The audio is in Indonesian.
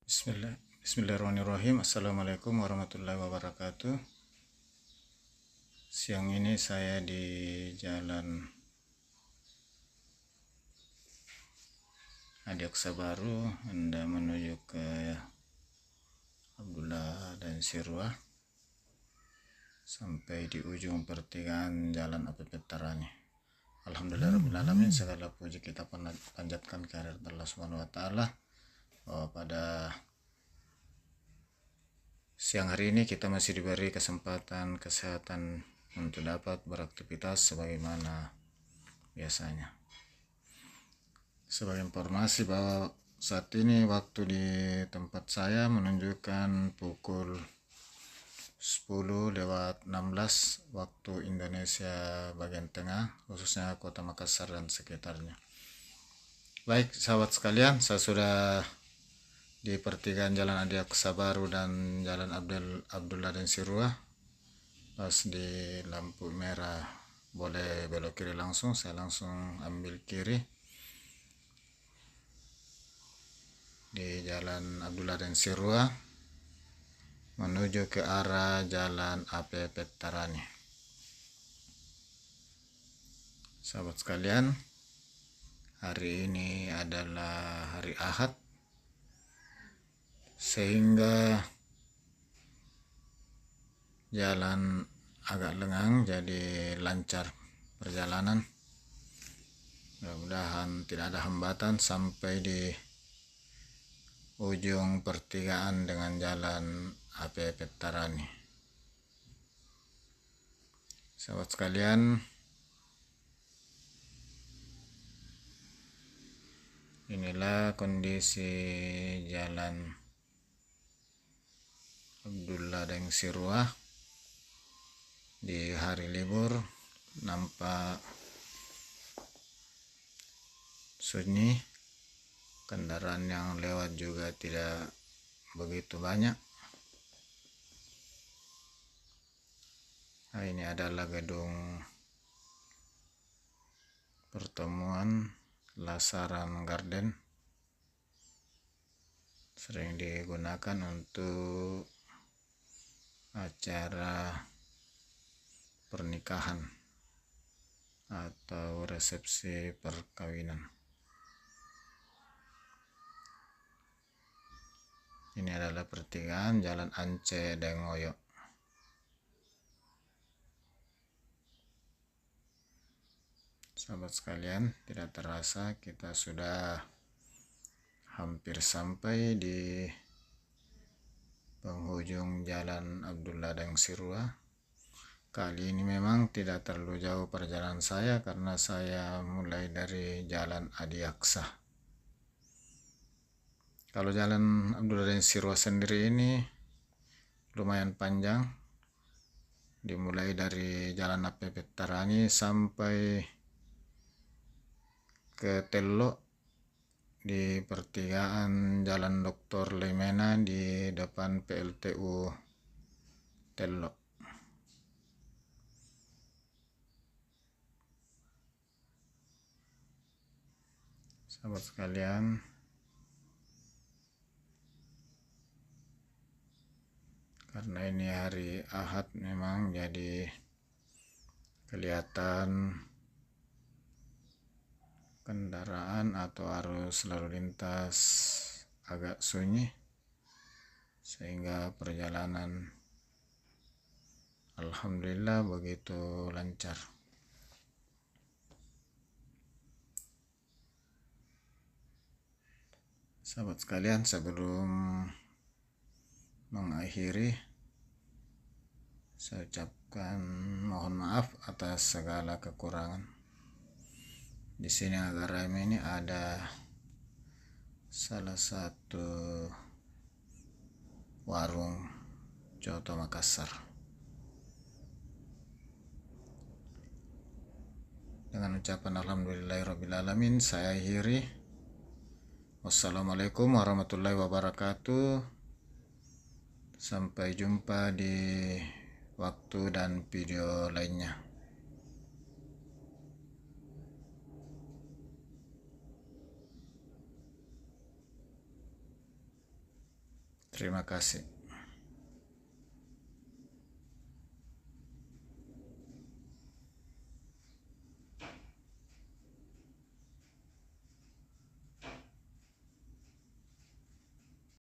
Bismillahirrahmanirrahim. Assalamualaikum warahmatullahi wabarakatuh. Siang ini saya di Jalan Adiaksa Baru hendak menuju ke Abdullah dan Sirwa sampai di ujung pertigaan Jalan APP Tarani. Alhamdulillahirrahmanirrahim. Segala puji kita panjatkan kehadirat Allah Subhanahu wa taala bahwa pada siang hari ini kita masih diberi kesempatan kesehatan untuk dapat beraktivitas sebagaimana biasanya. Sebagai informasi bahwa saat ini waktu di tempat saya menunjukkan pukul 10:16 waktu Indonesia bagian tengah, khususnya Kota Makassar dan sekitarnya. Baik sahabat sekalian, saya sudah di pertigaan Jalan Adiaksa Baru dan Jalan Abdullah dan Sirwa. Pas di lampu merah boleh belok kiri langsung, saya langsung ambil kiri di Jalan Abdullah dan Sirwa menuju ke arah Jalan APP Tarani. Sahabat sekalian, hari ini adalah hari Ahad, sehingga jalan agak lengang, jadi lancar perjalanan. Mudah-mudahan tidak ada hambatan sampai di ujung pertigaan dengan Jalan APP Tarani. Sahabat sekalian, inilah kondisi Jalan Abdullah dan Sirwa di hari libur. Nampak sunyi, kendaraan yang lewat juga tidak begitu banyak. Nah, ini adalah gedung pertemuan Lasaran Garden, sering digunakan untuk acara pernikahan atau resepsi perkawinan. Ini adalah pertigaan Jalan Ance Dengoyo. Sahabat sekalian, tidak terasa kita sudah hampir sampai di penghujung Jalan Abdullah dan Sirwa. Kali ini memang tidak terlalu jauh perjalanan saya karena saya mulai dari Jalan Adiaksa. Kalau Jalan Abdullah dan Sirwa sendiri ini lumayan panjang, dimulai dari Jalan APP Tarani sampai ke Tello di pertigaan Jalan Dr. Lemena di depan PLTU Tello. Sahabat sekalian, karena ini hari Ahad memang jadi kelihatan kendaraan atau arus lalu lintas agak sunyi, sehingga perjalanan alhamdulillah begitu lancar. Sahabat sekalian, sebelum mengakhiri, saya ucapkan mohon maaf atas segala kekurangan. Di sini agak ramai, ini ada salah satu warung Coto Makassar. Dengan ucapan alhamdulillahirrabbilalamin, saya akhiri. Wassalamualaikum warahmatullahi wabarakatuh. Sampai jumpa di waktu dan video lainnya. Terima kasih.